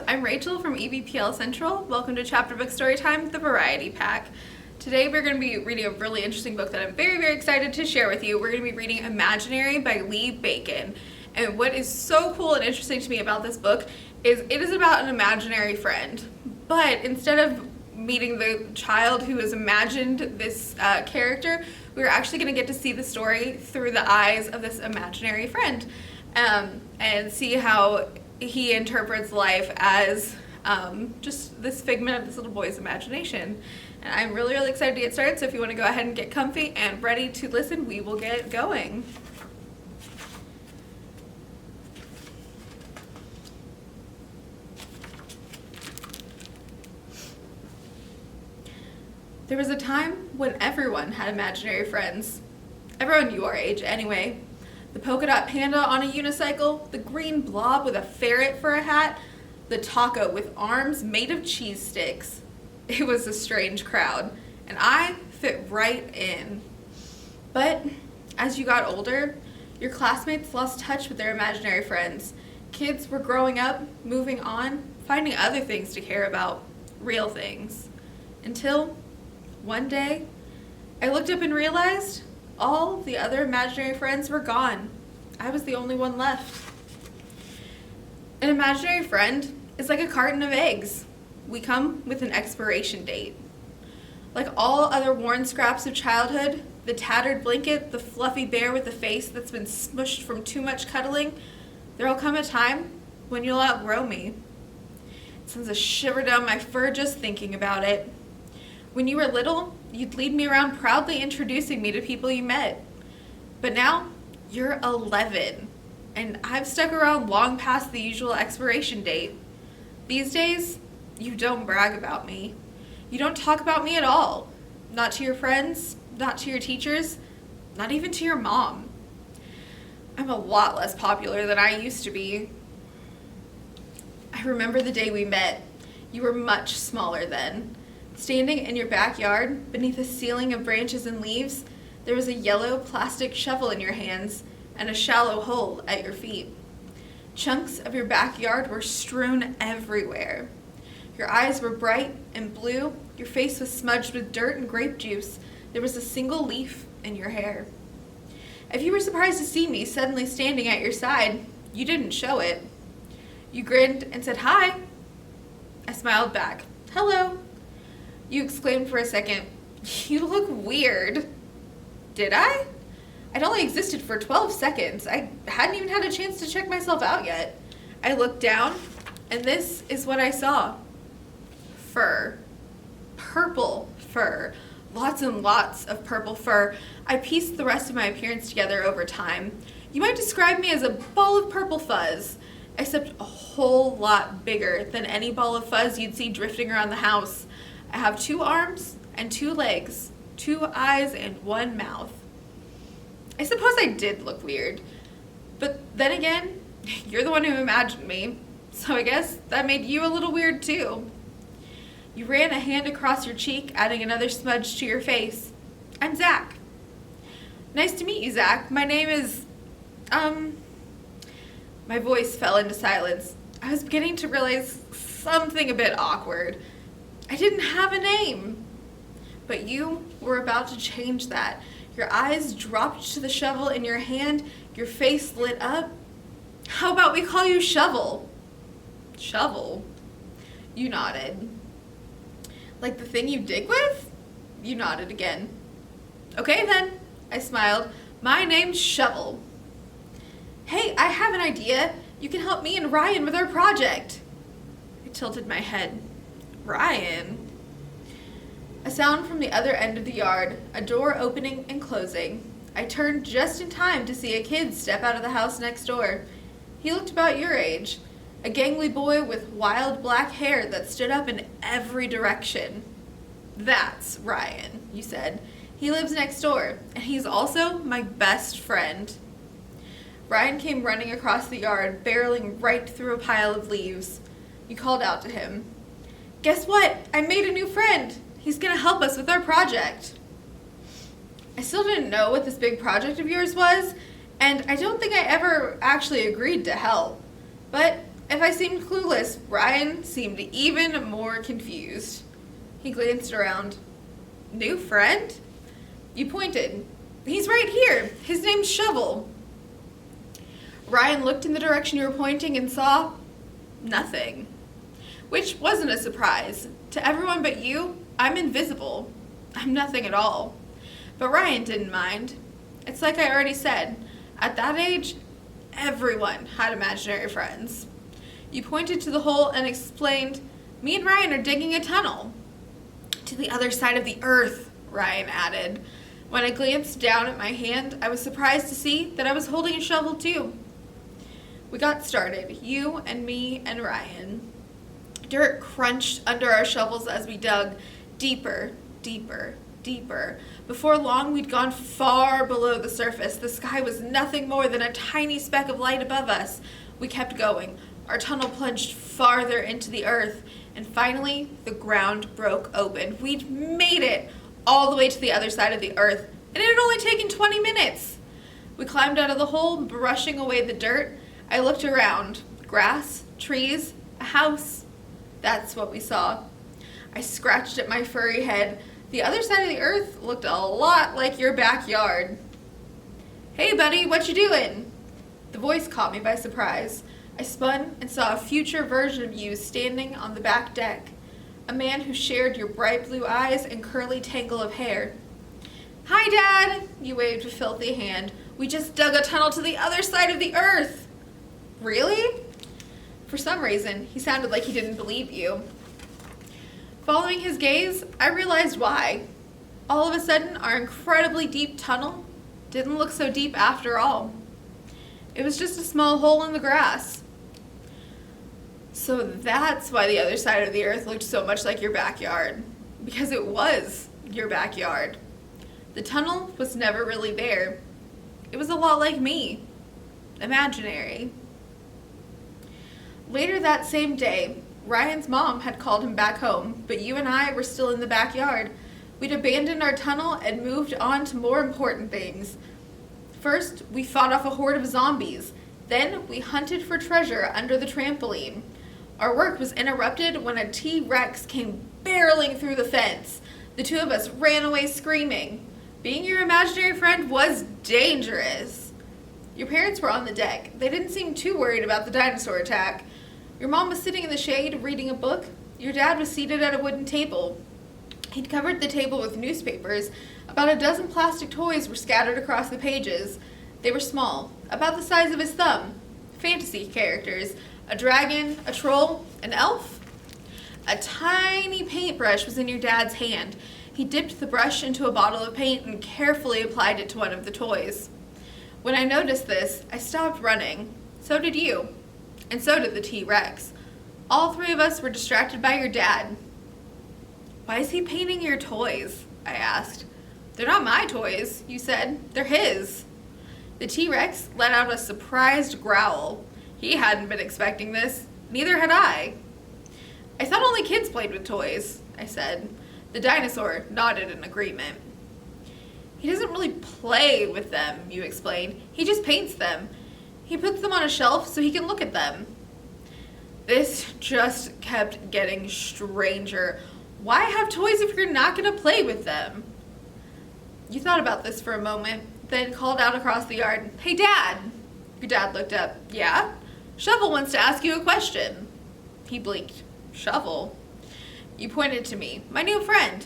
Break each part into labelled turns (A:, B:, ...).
A: I'm Rachel from EVPL Central. Welcome to Chapter Book Storytime, the Variety Pack. Today we're going to be reading a really interesting book that I'm very, very excited to share with you. We're going to be reading 𝐼𝑚𝑎𝑔𝑖𝑛𝑎𝑟𝑦 by Lee Bacon. And what is so cool and interesting to me about this book is it is about an imaginary friend. But instead of meeting the child who has imagined this character, we're actually going to get to see the story through the eyes of this imaginary friend and see how he interprets life as just this figment of this little boy's imagination. And I'm really, really excited to get started, so if you want to go ahead and get comfy and ready to listen, we will get going. There was a time when everyone had imaginary friends. Everyone your age, anyway. The polka dot panda on a unicycle, the green blob with a ferret for a hat, the taco with arms made of cheese sticks. It was a strange crowd, and I fit right in. But as you got older, your classmates lost touch with their imaginary friends. Kids were growing up, moving on, finding other things to care about, real things. Until one day, I looked up and realized all the other imaginary friends were gone. I was the only one left. An imaginary friend is like a carton of eggs. We come with an expiration date. Like all other worn scraps of childhood, the tattered blanket, the fluffy bear with the face that's been smushed from too much cuddling, there'll come a time when you'll outgrow me. It sends a shiver down my fur just thinking about it. When you were little, you'd lead me around proudly introducing me to people you met. But now, you're 11, and I've stuck around long past the usual expiration date. These days, you don't brag about me. You don't talk about me at all. Not to your friends, not to your teachers, not even to your mom. I'm a lot less popular than I used to be. I remember the day we met. You were much smaller then. Standing in your backyard, beneath a ceiling of branches and leaves, there was a yellow plastic shovel in your hands and a shallow hole at your feet. Chunks of your backyard were strewn everywhere. Your eyes were bright and blue, your face was smudged with dirt and grape juice. There was a single leaf in your hair. If you were surprised to see me suddenly standing at your side, you didn't show it. You grinned and said, "Hi." I smiled back. "Hello." You exclaimed for a second, "You look weird." Did I? I'd only existed for 12 seconds. I hadn't even had a chance to check myself out yet. I looked down, and this is what I saw. Fur. Purple fur. Lots and lots of purple fur. I pieced the rest of my appearance together over time. You might describe me as a ball of purple fuzz, except a whole lot bigger than any ball of fuzz you'd see drifting around the house. I have 2 arms and 2 legs, 2 eyes and 1 mouth. I suppose I did look weird, but then again, you're the one who imagined me, so I guess that made you a little weird too. You ran a hand across your cheek, adding another smudge to your face. I'm Zach. Nice to meet you, Zach. My name is, My voice fell into silence. I was beginning to realize something a bit awkward. I didn't have a name. But you were about to change that. Your eyes dropped to the shovel in your hand. Your face lit up. How about we call you Shovel? Shovel? You nodded. Like the thing you dig with? You nodded again. Okay then, I smiled. My name's Shovel. Hey, I have an idea. You can help me and Ryan with our project. I tilted my head. Ryan? A sound from the other end of the yard, a door opening and closing. I turned just in time to see a kid step out of the house next door. He looked about your age, a gangly boy with wild black hair that stood up in every direction. That's Ryan, you said. He lives next door, and he's also my best friend. Ryan came running across the yard, barreling right through a pile of leaves. You called out to him. Guess what? I made a new friend. He's going to help us with our project. I still didn't know what this big project of yours was, and I don't think I ever actually agreed to help. But If I seemed clueless, Ryan seemed even more confused. He glanced around. New friend? You pointed. He's right here. His name's Shovel. Ryan looked in the direction you were pointing and saw nothing. Which wasn't a surprise. To everyone but you, I'm invisible. I'm nothing at all. But Ryan didn't mind. It's like I already said. At that age, everyone had imaginary friends. You pointed to the hole and explained, me and Ryan are digging a tunnel. To the other side of the earth, Ryan added. When I glanced down at my hand, I was surprised to see that I was holding a shovel too. We got started, you and me and Ryan. Dirt crunched under our shovels as we dug deeper, deeper, deeper. Before long, we'd gone far below the surface. The sky was nothing more than a tiny speck of light above us. We kept going. Our tunnel plunged farther into the earth, and finally, the ground broke open. We'd made it all the way to the other side of the earth, and it had only taken 20 minutes. We climbed out of the hole, brushing away the dirt. I looked around. Grass, trees, a house. That's what we saw. I scratched at my furry head. The other side of the earth looked a lot like your backyard. Hey, buddy, what you doing? The voice caught me by surprise. I spun and saw a future version of you standing on the back deck. A man who shared your bright blue eyes and curly tangle of hair. Hi, Dad, you waved a filthy hand. We just dug a tunnel to the other side of the earth. Really? For some reason, he sounded like he didn't believe you. Following his gaze, I realized why. All of a sudden, our incredibly deep tunnel didn't look so deep after all. It was just a small hole in the grass. So that's why the other side of the earth looked so much like your backyard. Because it was your backyard. The tunnel was never really there. It was a lot like me. Imaginary. Later that same day, Ryan's mom had called him back home, but you and I were still in the backyard. We'd abandoned our tunnel and moved on to more important things. First, we fought off a horde of zombies. Then, we hunted for treasure under the trampoline. Our work was interrupted when a T-Rex came barreling through the fence. The two of us ran away screaming. Being your imaginary friend was dangerous. Your parents were on the deck. They didn't seem too worried about the dinosaur attack. Your mom was sitting in the shade reading a book. Your dad was seated at a wooden table. He'd covered the table with newspapers. About a dozen plastic toys were scattered across the pages. They were small, about the size of his thumb. Fantasy characters. A dragon, a troll, an elf. A tiny paintbrush was in your dad's hand. He dipped the brush into a bottle of paint and carefully applied it to one of the toys. When I noticed this, I stopped running. So did you. And so did the T-Rex. All three of us were distracted by your dad. Why is he painting your toys? I asked. They're not my toys, you said. They're his. The T-Rex let out a surprised growl. He hadn't been expecting this. Neither had I. I thought only kids played with toys, I said. The dinosaur nodded in agreement. He doesn't really play with them, you explained. He just paints them. He puts them on a shelf so he can look at them. This just kept getting stranger. Why have toys if you're not going to play with them? You thought about this for a moment, then called out across the yard, Hey, Dad! Your dad looked up. Yeah? Shovel wants to ask you a question. He blinked. Shovel? You pointed to me. My new friend.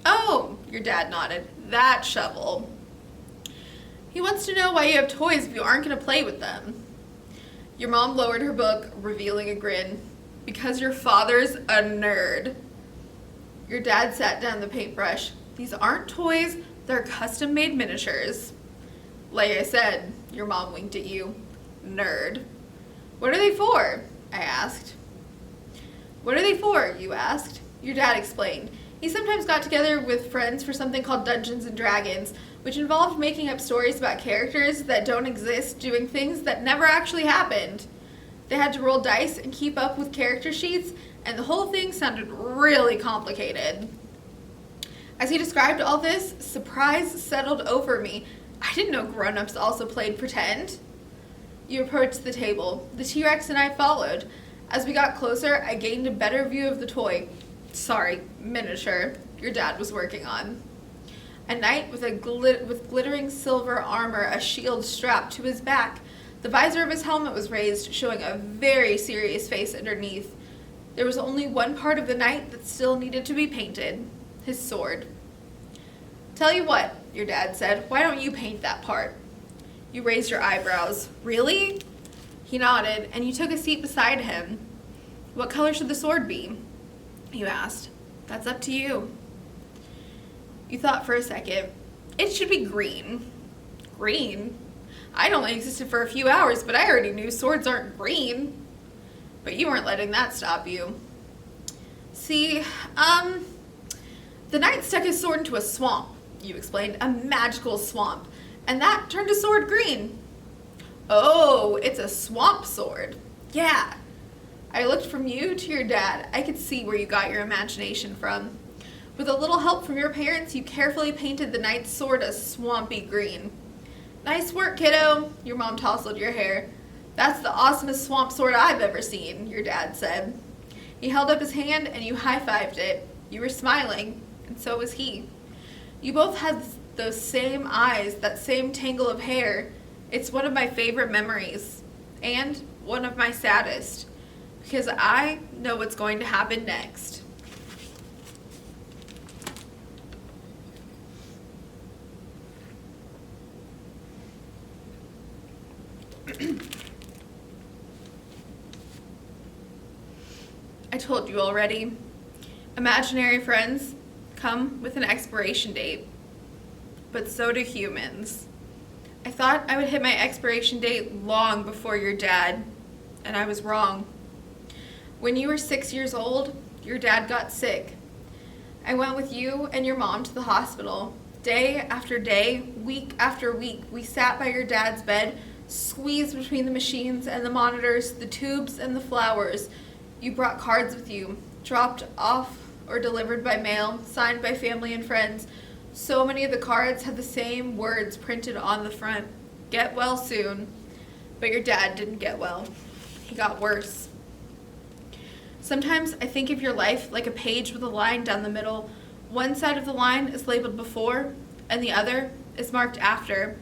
A: Oh, your dad nodded. That Shovel. He wants to know why you have toys if you aren't going to play with them. Your mom lowered her book, revealing a grin. Because your father's a nerd. Your dad sat down the paintbrush. These aren't toys, they're custom-made miniatures. Like I said, your mom winked at you. Nerd. What are they for? I asked. What are they for? You asked. Your dad explained. He sometimes got together with friends for something called Dungeons and Dragons, which involved making up stories about characters that don't exist doing things that never actually happened. They had to roll dice and keep up with character sheets, and the whole thing sounded really complicated. As he described all this, surprise settled over me. I didn't know grown-ups also played pretend. You approached the table. The T-Rex and I followed. As we got closer, I gained a better view of the toy. Sorry, miniature your dad was working on. A knight with with glittering silver armor, a shield strapped to his back. The visor of his helmet was raised, showing a very serious face underneath. There was only one part of the knight that still needed to be painted: his sword. Tell you what, your dad said, why don't you paint that part? You raised your eyebrows. Really? He nodded, and you took a seat beside him. What color should the sword be? You asked. That's up to you. You thought for a second. It should be green. Green? I'd only existed for a few hours, but I already knew swords aren't green. But you weren't letting that stop you. See, the knight stuck his sword into a swamp, you explained, a magical swamp, and that turned his sword green. Oh, it's a swamp sword. Yeah. I looked from you to your dad. I could see where you got your imagination from. With a little help from your parents, you carefully painted the knight's sword a swampy green. Nice work, kiddo, your mom tousled your hair. That's the awesomest swamp sword I've ever seen, your dad said. He held up his hand and you high-fived it. You were smiling, and so was he. You both had those same eyes, that same tangle of hair. It's one of my favorite memories, and one of my saddest, because I know what's going to happen next. I told you already. Imaginary friends come with an expiration date, but so do humans. I thought I would hit my expiration date long before your dad, and I was wrong. When you were 6 years old, your dad got sick. I went with you and your mom to the hospital. Day after day, week after week, we sat by your dad's bed, squeezed between the machines and the monitors, the tubes and the flowers. You brought cards with you, dropped off or delivered by mail, signed by family and friends. So many of the cards had the same words printed on the front. Get well soon. But your dad didn't get well. He got worse. Sometimes I think of your life like a page with a line down the middle. One side of the line is labeled before, and the other is marked after.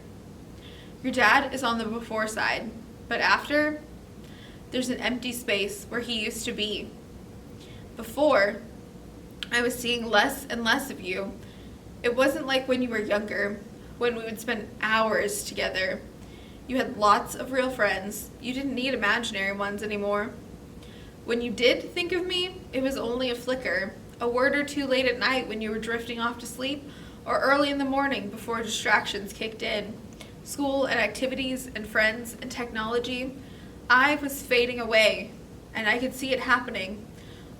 A: Your dad is on the before side, but after, there's an empty space where he used to be. Before, I was seeing less and less of you. It wasn't like when you were younger, when we would spend hours together. You had lots of real friends. You didn't need imaginary ones anymore. When you did think of me, it was only a flicker, a word or two late at night when you were drifting off to sleep, or early in the morning before distractions kicked in. School and activities and friends and technology. I was fading away, and I could see it happening.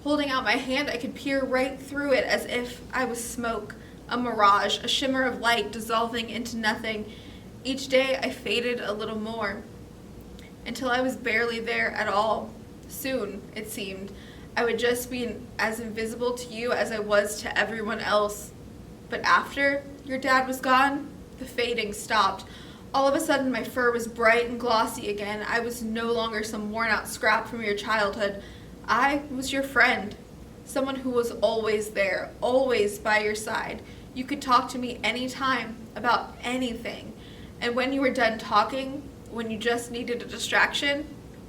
A: Holding out my hand, I could peer right through it as if I was smoke, a mirage, a shimmer of light dissolving into nothing. Each day I faded a little more, until I was barely there at all. Soon, it seemed, I would just be as invisible to you as I was to everyone else. But after your dad was gone, the fading stopped. All of a sudden, my fur was bright and glossy again. I was no longer some worn-out scrap from your childhood. I was your friend, someone who was always there, always by your side. You could talk to me anytime about anything. And when you were done talking, when you just needed a distraction,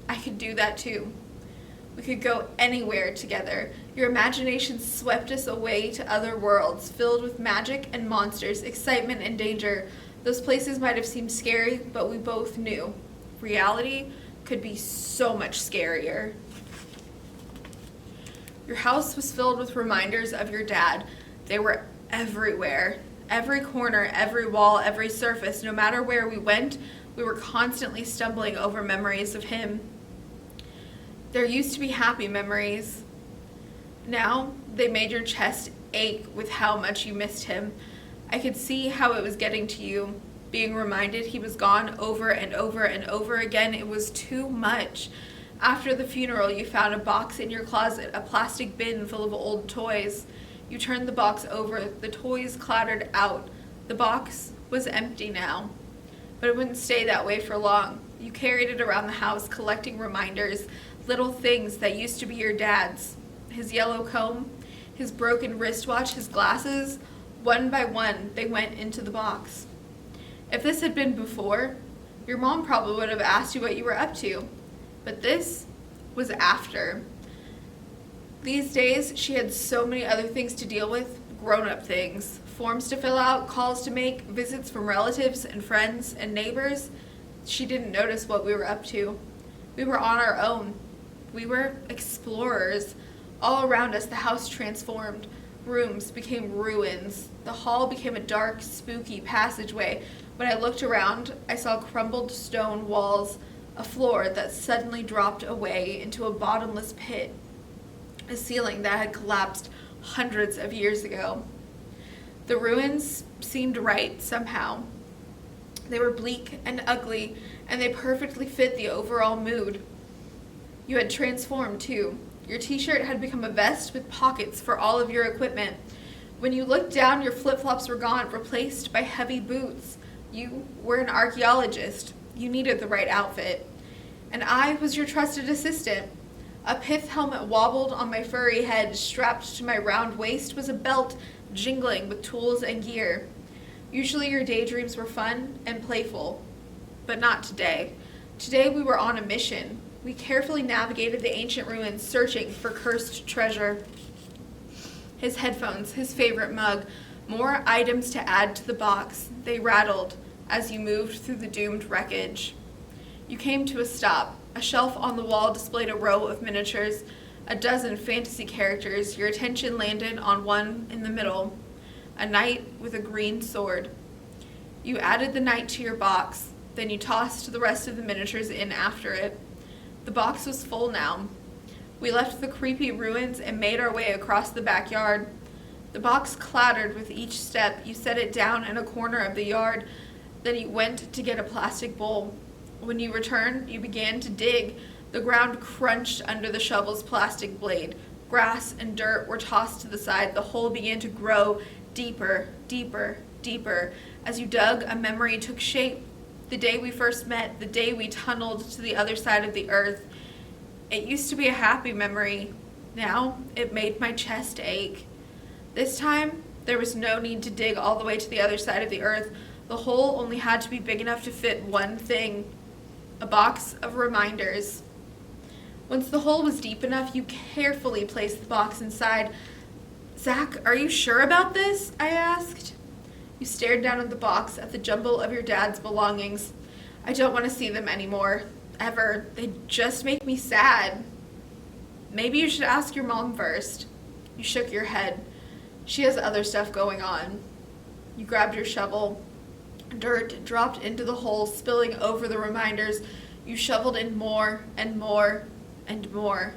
A: I could do that too. We could go anywhere together. Your imagination swept us away to other worlds, filled with magic and monsters, excitement and danger. Those places might have seemed scary, but we both knew reality could be so much scarier. Your house was filled with reminders of your dad. They were everywhere. Every corner, every wall, every surface. No matter where we went, we were constantly stumbling over memories of him. There used to be happy memories. Now, they made your chest ache with how much you missed him. I could see how it was getting to you. Being reminded he was gone over and over and over again, it was too much. After the funeral, you found a box in your closet, a plastic bin full of old toys. You turned the box over, the toys clattered out. The box was empty now. But it wouldn't stay that way for long. You carried it around the house, collecting reminders, little things that used to be your dad's. His yellow comb, his broken wristwatch, his glasses. One by one, they went into the box. If this had been before, your mom probably would have asked you what you were up to. But this was after. These days, she had so many other things to deal with, grown-up things. Forms to fill out, calls to make, visits from relatives and friends and neighbors. She didn't notice what we were up to. We were on our own. We were explorers. All around us, the house transformed. Rooms became ruins. The hall became a dark, spooky passageway. When I looked around, I saw crumbled stone walls, a floor that suddenly dropped away into a bottomless pit, a ceiling that had collapsed hundreds of years ago. The ruins seemed right somehow. They were bleak and ugly, and they perfectly fit the overall mood. You had transformed, too. Your t-shirt had become a vest with pockets for all of your equipment. When you looked down, your flip-flops were gone, replaced by heavy boots. You were an archaeologist. You needed the right outfit. And I was your trusted assistant. A pith helmet wobbled on my furry head. Strapped to my round waist was a belt jingling with tools and gear. Usually your daydreams were fun and playful, but not today. Today we were on a mission. We carefully navigated the ancient ruins, searching for cursed treasure. His headphones, his favorite mug, more items to add to the box. They rattled as you moved through the doomed wreckage. You came to a stop. A shelf on the wall displayed a row of miniatures, a dozen fantasy characters. Your attention landed on one in the middle, a knight with a green sword. You added the knight to your box, then you tossed the rest of the miniatures in after it. The box was full now. We left the creepy ruins and made our way across the backyard. The box clattered with each step. You set it down in a corner of the yard, then you went to get a plastic bowl. When you returned, you began to dig. The ground crunched under the shovel's plastic blade. Grass and dirt were tossed to the side. The hole began to grow deeper, deeper, deeper. As you dug, a memory took shape. The day we first met, the day we tunneled to the other side of the earth. It used to be a happy memory. Now, it made my chest ache. This time, there was no need to dig all the way to the other side of the earth. The hole only had to be big enough to fit one thing: a box of reminders. Once the hole was deep enough, you carefully placed the box inside. "Zach, are you sure about this?" I asked. You stared down at the box, at the jumble of your dad's belongings. "I don't want to see them anymore. Ever. They just make me sad." "Maybe you should ask your mom first." You shook your head. "She has other stuff going on." You grabbed your shovel. Dirt dropped into the hole, spilling over the reminders. You shoveled in more and more and more.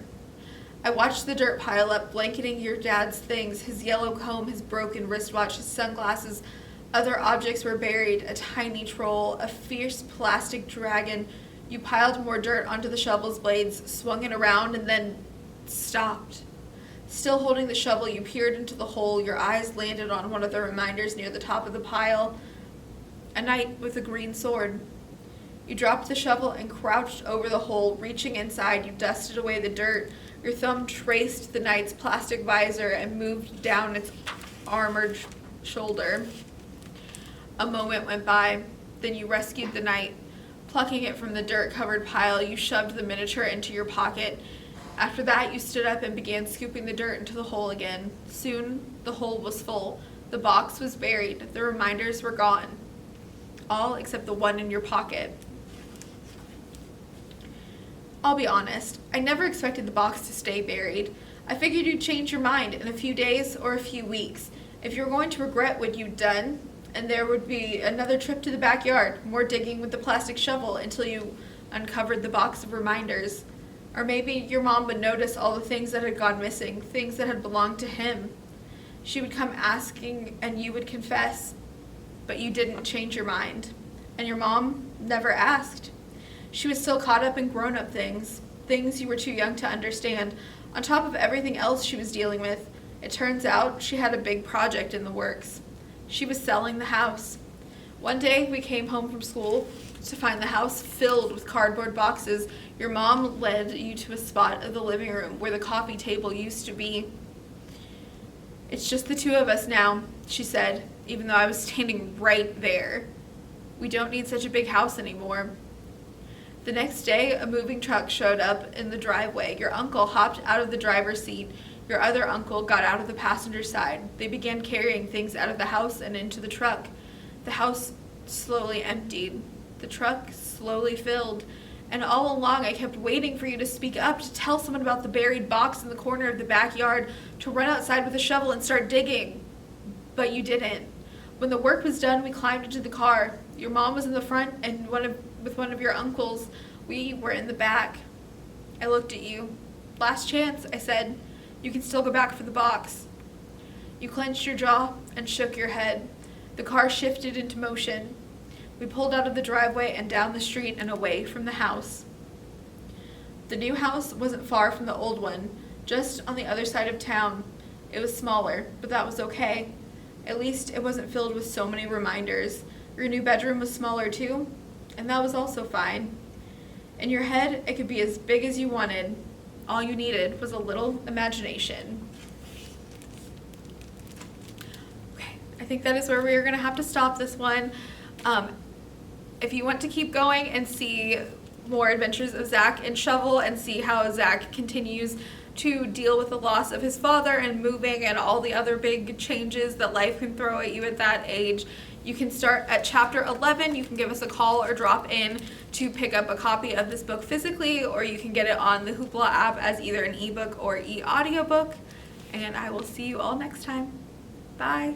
A: I watched the dirt pile up, blanketing your dad's things, his yellow comb, his broken wristwatch, his sunglasses. Other objects were buried: a tiny troll, a fierce plastic dragon. You piled more dirt onto the shovel's blades, swung it around, and then stopped. Still holding the shovel, you peered into the hole. Your eyes landed on one of the reminders near the top of the pile: a knight with a green sword. You dropped the shovel and crouched over the hole. Reaching inside, you dusted away the dirt. Your thumb traced the knight's plastic visor and moved down its armored shoulder. A moment went by. Then you rescued the knight. Plucking it from the dirt-covered pile, you shoved the miniature into your pocket. After that, you stood up and began scooping the dirt into the hole again. Soon, the hole was full. The box was buried. The reminders were gone. All except the one in your pocket. I'll be honest, I never expected the box to stay buried. I figured you'd change your mind in a few days or a few weeks. If you were going to regret what you'd done, and there would be another trip to the backyard, more digging with the plastic shovel until you uncovered the box of reminders. Or maybe your mom would notice all the things that had gone missing, things that had belonged to him. She would come asking and you would confess, but you didn't change your mind. And your mom never asked. She was still caught up in grown-up things, things you were too young to understand, on top of everything else she was dealing with. It turns out she had a big project in the works. She was selling the house. One day we came home from school. to find the house filled with cardboard boxes, your mom led you to a spot of the living room where the coffee table used to be. "It's just the two of us now," she said, even though I was standing right there. "We don't need such a big house anymore." The next day, a moving truck showed up in the driveway. Your uncle hopped out of the driver's seat. Your other uncle got out of the passenger side. They began carrying things out of the house and into the truck. The house slowly emptied. The truck slowly filled. And all along, I kept waiting for you to speak up, to tell someone about the buried box in the corner of the backyard, to run outside with a shovel and start digging. But you didn't. When the work was done, we climbed into the car. Your mom was in the front, and with one of your uncles. We were in the back. I looked at you. "Last chance," I said. "You can still go back for the box." You clenched your jaw and shook your head. The car shifted into motion. We pulled out of the driveway and down the street and away from the house. The new house wasn't far from the old one, just on the other side of town. It was smaller, but that was okay. At least it wasn't filled with so many reminders. Your new bedroom was smaller too, and that was also fine. In your head, it could be as big as you wanted. All you needed was a little imagination. Okay, I think that is where we are going to have to stop this one. If you want to keep going and see more adventures of Zach and Shovel and see how Zach continues to deal with the loss of his father and moving and all the other big changes that life can throw at you at that age, you can start at chapter 11. You can give us a call or drop in to pick up a copy of this book physically, or you can get it on the Hoopla app as either an ebook or e-audiobook. And I will see you all next time. Bye.